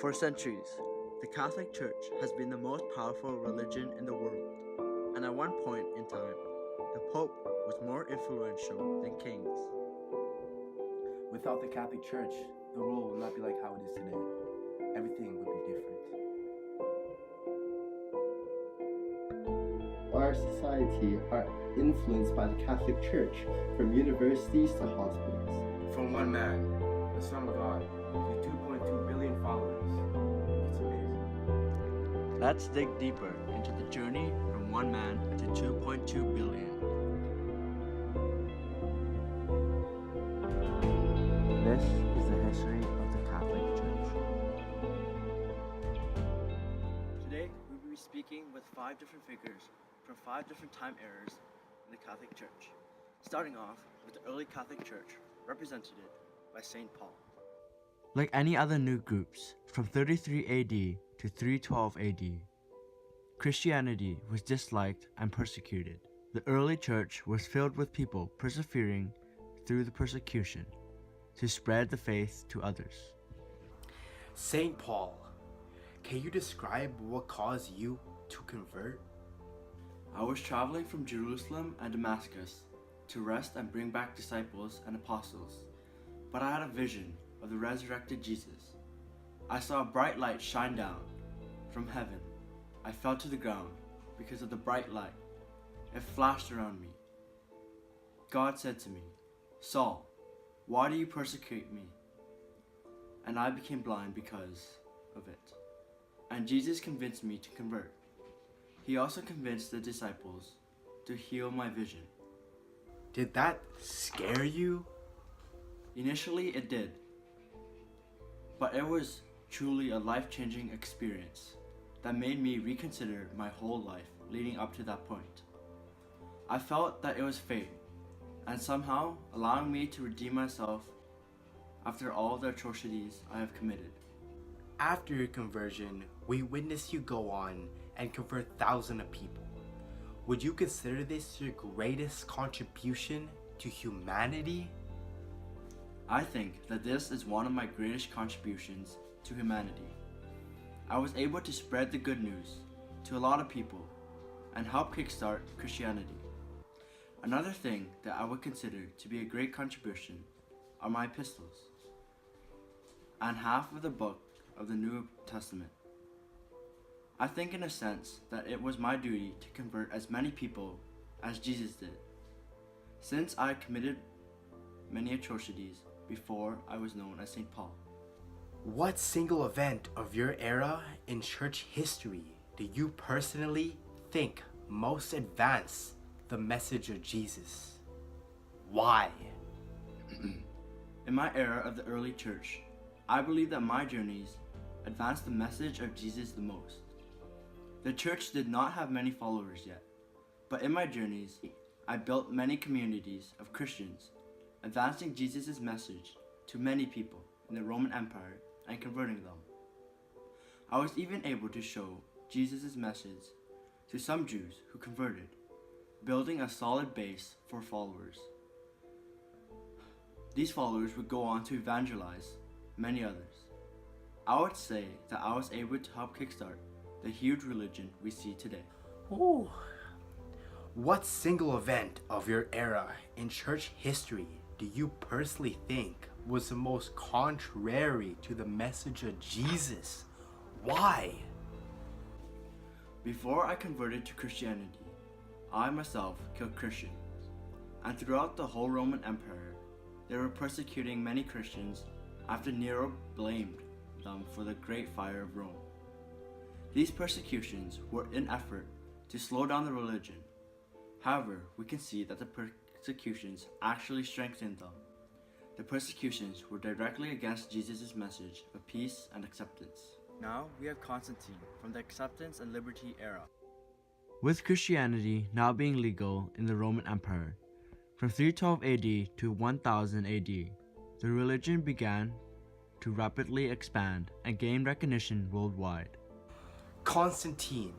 For centuries, the Catholic Church has been the most powerful religion in the world, and at one point in time, the Pope was more influential than kings. Without the Catholic Church, the world would not be like how it is today. Everything would be different. Our society are influenced by the Catholic Church, from universities to hospitals. From one man, the Son of God, to 2.2 billion followers. It's amazing. Let's dig deeper into the journey from one man to 2.2 billion. This is the history of the Catholic Church. Today, we will be speaking with 5 different figures from 5 different time eras in the Catholic Church, starting off with the early Catholic Church, represented by St. Paul. Like any other new groups, from 33 AD to 312 AD, Christianity was disliked and persecuted. The early church was filled with people persevering through the persecution to spread the faith to others. St. Paul, can you describe what caused you to convert? I was traveling from Jerusalem and Damascus to rest and bring back disciples and apostles, but I had a vision of the resurrected Jesus. I saw a bright light shine down from heaven. I fell to the ground because of the bright light. It flashed around me. God said to me, "Saul, why do you persecute me?" And I became blind because of it. And Jesus convinced me to convert. He also convinced the disciples to heal my vision. Did that scare you? Initially it did, but it was truly a life-changing experience that made me reconsider my whole life leading up to that point. I felt that it was fate, and somehow allowing me to redeem myself after all the atrocities I have committed. After your conversion, we witnessed you go on and convert thousands of people. Would you consider this your greatest contribution to humanity? I think that this is one of my greatest contributions to humanity. I was able to spread the good news to a lot of people and help kickstart Christianity. Another thing that I would consider to be a great contribution are my epistles and half of the book of the New Testament. I think in a sense that it was my duty to convert as many people as Jesus did, since I committed many atrocities before I was known as St. Paul. What single event of your era in church history do you personally think most advanced the message of Jesus? Why? In my era of the early church, I believe that my journeys advanced the message of Jesus the most. The church did not have many followers yet, but in my journeys, I built many communities of Christians, advancing Jesus' message to many people in the Roman Empire and converting them. I was even able to show Jesus' message to some Jews who converted, building a solid base for followers. These followers would go on to evangelize many others. I would say that I was able to help kickstart the huge religion we see today. Ooh. What single event of your era in church history do you personally think was the most contrary to the message of Jesus? Why? Before I converted to Christianity, I myself killed Christians, and throughout the whole Roman Empire, they were persecuting many Christians after Nero blamed them for the Great Fire of Rome. These persecutions were an effort to slow down the religion. However, we can see that the persecutions actually strengthened them. The persecutions were directly against Jesus' message of peace and acceptance. Now we have Constantine from the Acceptance and Liberty era. With Christianity now being legal in the Roman Empire, from 312 AD to 1000 AD, the religion began to rapidly expand and gain recognition worldwide. Constantine,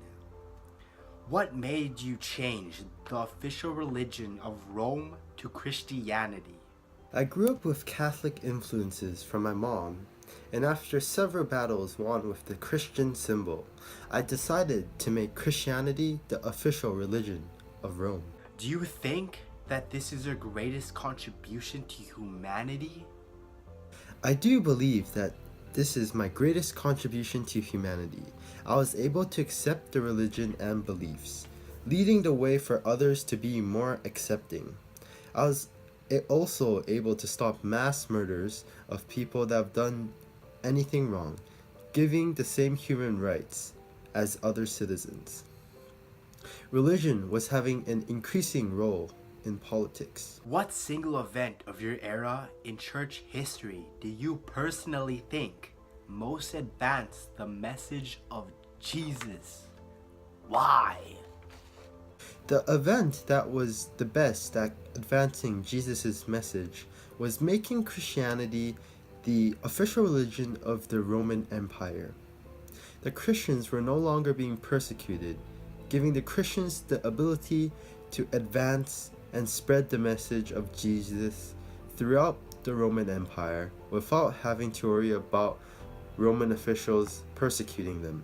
what made you change the official religion of Rome to Christianity? I grew up with Catholic influences from my mom, and after several battles won with the Christian symbol, I decided to make Christianity the official religion of Rome. Do you think that this is your greatest contribution to humanity? I do believe that this is my greatest contribution to humanity. I was able to accept the religion and beliefs, leading the way for others to be more accepting. I was also able to stop mass murders of people that have done anything wrong, giving the same human rights as other citizens. Religion was having an increasing role in politics. What single event of your era in church history do you personally think most advanced the message of Jesus? Why? The event that was the best at advancing Jesus' message was making Christianity the official religion of the Roman Empire. The Christians were no longer being persecuted, giving the Christians the ability to advance and spread the message of Jesus throughout the Roman Empire without having to worry about Roman officials persecuting them.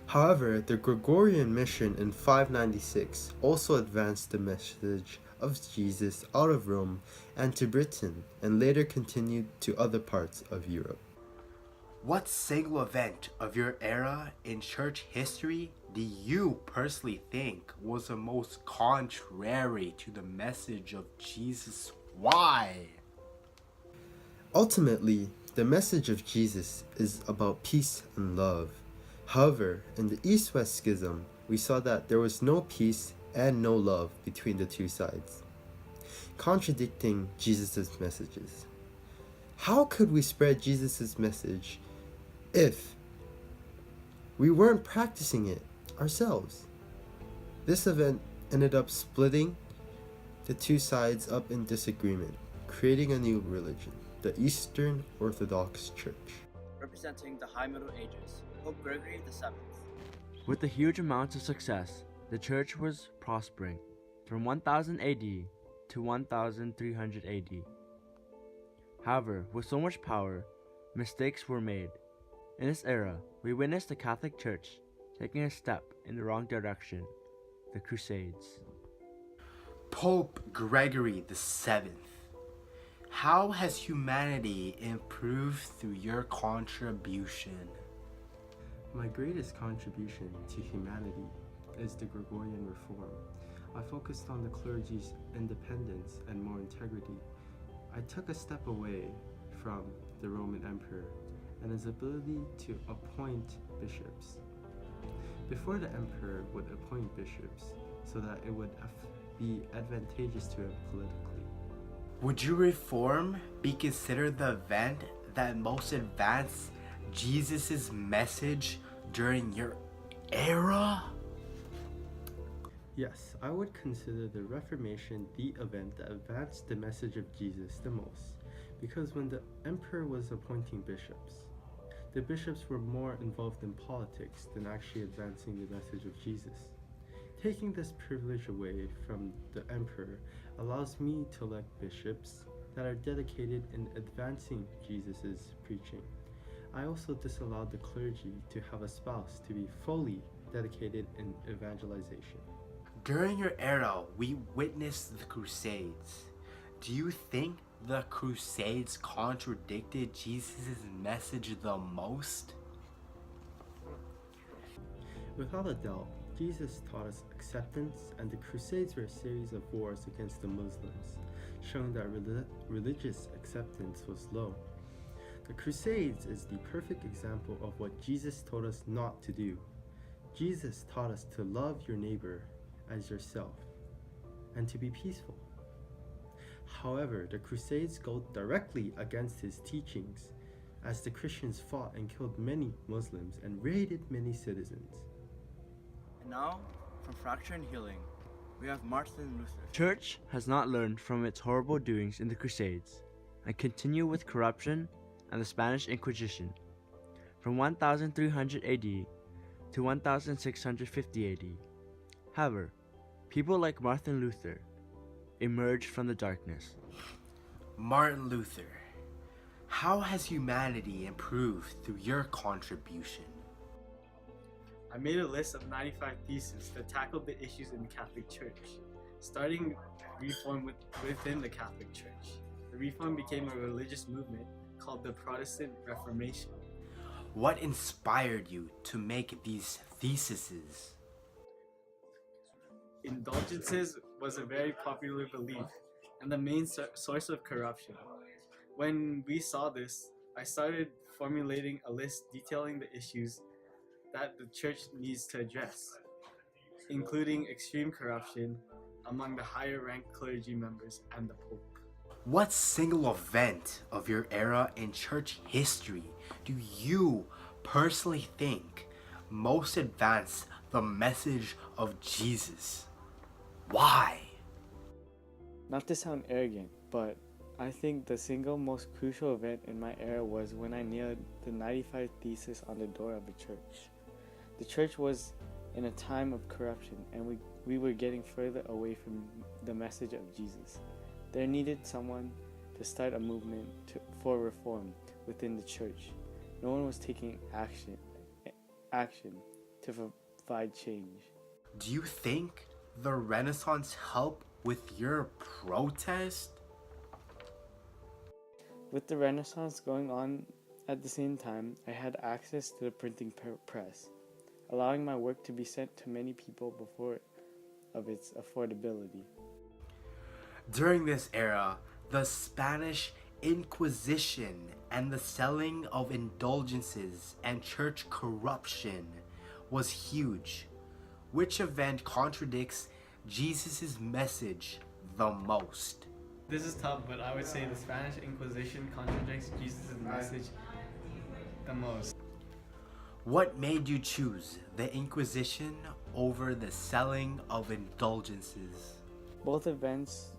However, the Gregorian mission in 596 also advanced the message of Jesus out of Rome and to Britain, and later continued to other parts of Europe. What single event of your era in church history do you personally think was the most contrary to the message of Jesus? Why? Ultimately, the message of Jesus is about peace and love. However, in the East-West Schism, we saw that there was no peace and no love between the two sides, contradicting Jesus' messages. How could we spread Jesus' message if we weren't practicing it ourselves? This event ended up splitting the two sides up in disagreement, creating a new religion, the Eastern Orthodox Church. Representing the High Middle Ages, Pope Gregory VII. With the huge amounts of success, the church was prospering from 1000 AD to 1300 AD. However, with so much power, mistakes were made. In this era, we witnessed the Catholic Church taking a step in the wrong direction, the Crusades. Pope Gregory VII. How has humanity improved through your contribution? My greatest contribution to humanity is the Gregorian reform. I focused on the clergy's independence and more integrity. I took a step away from the Roman Emperor and his ability to appoint bishops. Before, the emperor would appoint bishops so that it would be advantageous to him politically. Would your reform be considered the event that most advanced Jesus' message during your era? Yes, I would consider the Reformation the event that advanced the message of Jesus the most, because when the emperor was appointing bishops, the bishops were more involved in politics than actually advancing the message of Jesus. Taking this privilege away from the emperor allows me to elect bishops that are dedicated in advancing Jesus' preaching. I also disallowed the clergy to have a spouse to be fully dedicated in evangelization. During your era, we witnessed the Crusades. Do you think the Crusades contradicted Jesus' message the most? Without a doubt, Jesus taught us acceptance, and the Crusades were a series of wars against the Muslims, showing that religious acceptance was low. The Crusades is the perfect example of what Jesus told us not to do. Jesus taught us to love your neighbor as yourself and to be peaceful. However, the Crusades go directly against his teachings, as the Christians fought and killed many Muslims and raided many citizens. And now, from Fracture and Healing, we have Martin Luther. Church has not learned from its horrible doings in the Crusades and continue with corruption and the Spanish Inquisition from 1300 AD to 1650 AD. However, people like Martin Luther emerged from the darkness. Martin Luther. How has humanity improved through your contribution? I made a list of 95 theses that tackled the issues in the Catholic Church, starting reform within the Catholic Church. The reform became a religious movement called the Protestant Reformation. What inspired you to make these theses? Indulgences was a very popular belief and the main source of corruption. When we saw this, I started formulating a list detailing the issues that the church needs to address, including extreme corruption among the higher ranked clergy members and the Pope. What single event of your era in church history do you personally think most advanced the message of Jesus? Why? Not to sound arrogant, but I think the single most crucial event in my era was when I nailed the 95 theses on the door of a church. The church was in a time of corruption, and we were getting further away from the message of Jesus. There needed someone to start a movement for reform within the church. No one was taking action to provide change. Do you think the Renaissance helped with your protest? With the Renaissance going on at the same time, I had access to the printing press, allowing my work to be sent to many people before of its affordability. During this era, the Spanish Inquisition and the selling of indulgences and church corruption was huge. Which event contradicts Jesus' message the most? This is tough, but I would say the Spanish Inquisition contradicts Jesus' message the most. What made you choose the Inquisition over the selling of indulgences? Both events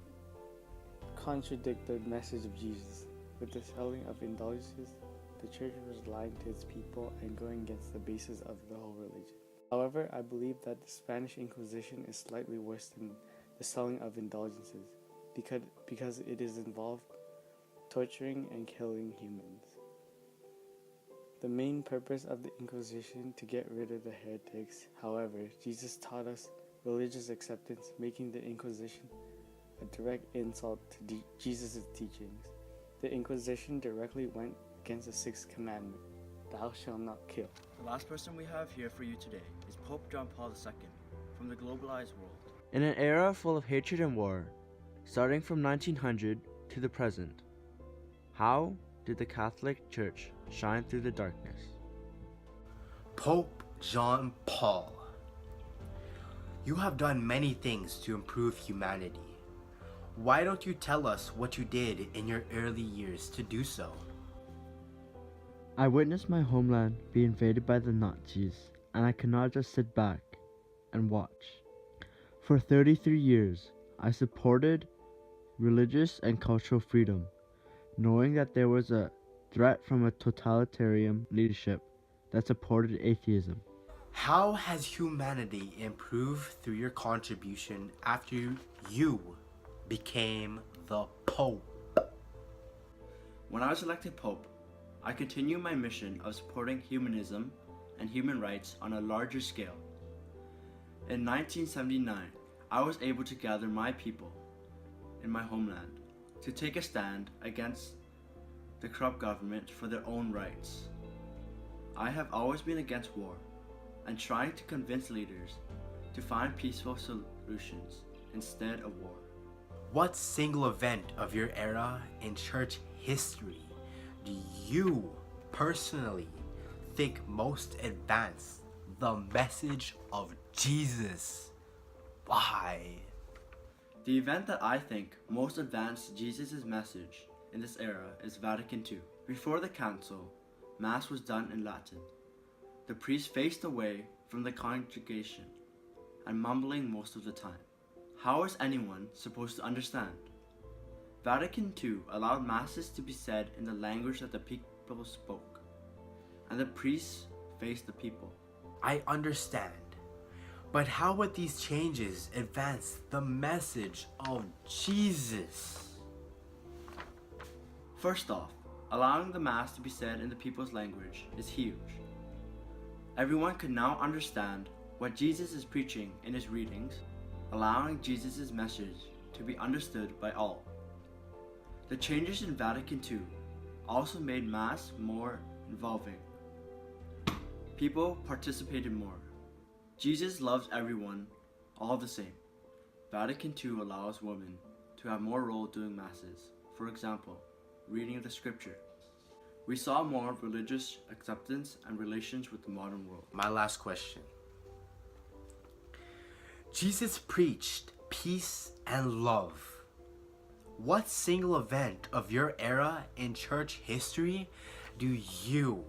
contradict the message of Jesus. With the selling of indulgences, the church was lying to its people and going against the basis of the whole religion. However, I believe that the Spanish Inquisition is slightly worse than the selling of indulgences because it is involved torturing and killing humans. The main purpose of the Inquisition to get rid of the heretics. However, Jesus taught us religious acceptance, making the Inquisition a direct insult to Jesus' teachings. The Inquisition directly went against the sixth commandment, thou shalt not kill. The last person we have here for you today is Pope John Paul II from the globalized world. In an era full of hatred and war, starting from 1900 to the present, how did the Catholic Church shine through the darkness? Pope John Paul. You have done many things to improve humanity. Why don't you tell us what you did in your early years to do so? I witnessed my homeland be invaded by the Nazis, and I could not just sit back and watch. For 33 years, I supported religious and cultural freedom, knowing that there was a threat from a totalitarian leadership that supported atheism. How has humanity improved through your contribution after you became the Pope? When I was elected Pope, I continued my mission of supporting humanism and human rights on a larger scale. In 1979, I was able to gather my people in my homeland to take a stand against the corrupt government for their own rights. I have always been against war and trying to convince leaders to find peaceful solutions instead of war. What single event of your era in church history do you personally think most advanced the message of Jesus? Why? The event that I think most advanced Jesus' message in this era is Vatican II. Before the council, Mass was done in Latin. The priest faced away from the congregation and mumbling most of the time. How is anyone supposed to understand? Vatican II allowed masses to be said in the language that the people spoke, and the priests faced the people. I understand, but how would these changes advance the message of Jesus? First off, Allowing the Mass to be said in the people's language is huge. Everyone could now understand what Jesus is preaching in his readings, allowing Jesus' message to be understood by all. The changes in Vatican II also made Mass more involving. People participated more. Jesus loves everyone, all the same. Vatican II allows women to have more role doing Masses. For example, reading of the scripture. We saw more religious acceptance and relations with the modern world. My last question. Jesus preached peace and love. What single event of your era in church history do you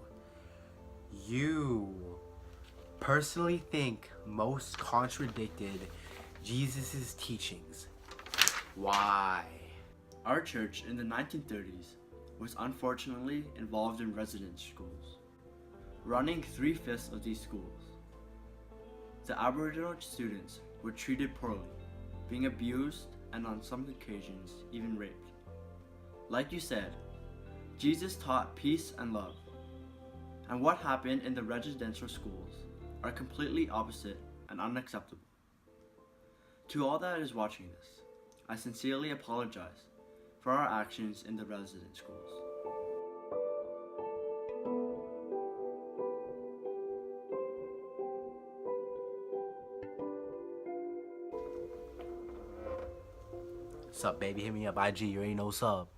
personally think most contradicted Jesus' teachings? Why? Our church in the 1930s was unfortunately involved in residence schools, running 3/5 of these schools. The Aboriginal students were treated poorly, being abused and on some occasions even raped. Like you said, Jesus taught peace and love, and what happened in the residential schools are completely opposite and unacceptable. To all that is watching this, I sincerely apologize for our actions in the residence schools. Sup, baby? Hit me up, IG. You already know what's up.